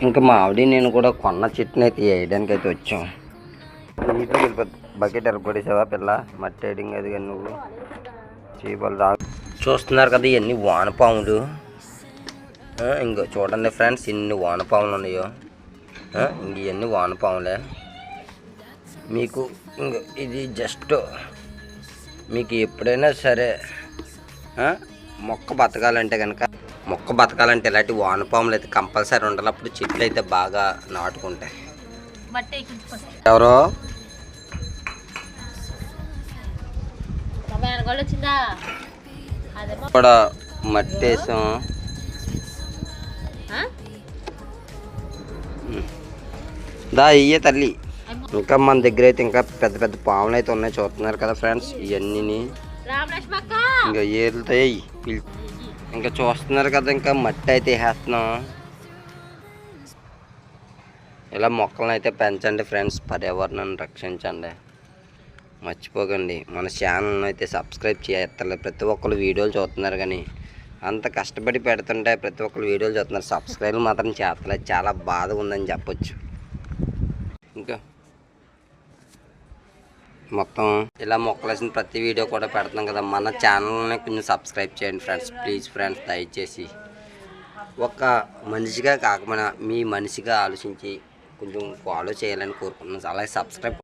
ఇంకా మా ఆవిడ నేను కూడా కొన్న చెట్టుని అయితే వేయడానికి అయితే వచ్చాం. నీట్గా వెళ్ళిపోతుంది. బకెట్ ఎరపడేసావా పిల్ల? మట్టి వేయడం అది కానీ నువ్వు చీపలు రా. చూస్తున్నారు కదా ఇవన్నీ వానపాములు. ఇంకో చూడండి ఫ్రెండ్స్ ఇన్ని వానపాములు ఉన్నాయో. ఇంక ఇవన్నీ వానపాములే. మీకు ఇంక ఇది జస్ట్ మీకు ఎప్పుడైనా సరే మొక్క బతకాలంటే ఇలాంటి వానపాములు అయితే కంపల్సరీ ఉండాలి. అప్పుడు చెట్లు అయితే బాగా నాటుకుంటాయి. ఎవరో కూడా మట్టి వేసాం. దా ఇయ్యే తల్లి. ఇంకా మన దగ్గర అయితే ఇంకా పెద్ద పెద్ద పాములు అయితే ఉన్నాయి. చూస్తున్నారు కదా ఫ్రెండ్స్ ఇవన్నీ. ఇంకా ఏరుతాయి. ఇంకా చూస్తున్నారు కదా ఇంకా మట్టి అయితే వేస్తున్నాం. ఇలా మొక్కలను అయితే పెంచండి ఫ్రెండ్స్. పర్యావరణాన్ని రక్షించండి. మర్చిపోకండి మన ఛానల్ని అయితే సబ్స్క్రైబ్ చేయట్లేదు. ప్రతి ఒక్కరు వీడియోలు చూస్తున్నారు కానీ అంత కష్టపడి పెడుతుంటే ప్రతి ఒక్కరు వీడియోలు చూస్తున్నారు. సబ్స్క్రైబ్ మాత్రం చేస్తలేదు. చాలా బాధగా ఉందని చెప్పొచ్చు. ఇంకా మొత్తం ఇలా మొక్కలు వేసిన ప్రతి వీడియో కూడా పెడుతున్నాం కదా. మన ఛానల్ని కొంచెం సబ్స్క్రైబ్ చేయండి ఫ్రెండ్స్. ప్లీజ్ ఫ్రెండ్స్ దయచేసి ఒక మనిషిగా కాకపోయినా మీ మనిషిగా ఆలోచించి కొంచెం ఫాలో చేయాలని కోరుకుంటున్నాను. అలాగే సబ్స్క్రైబ్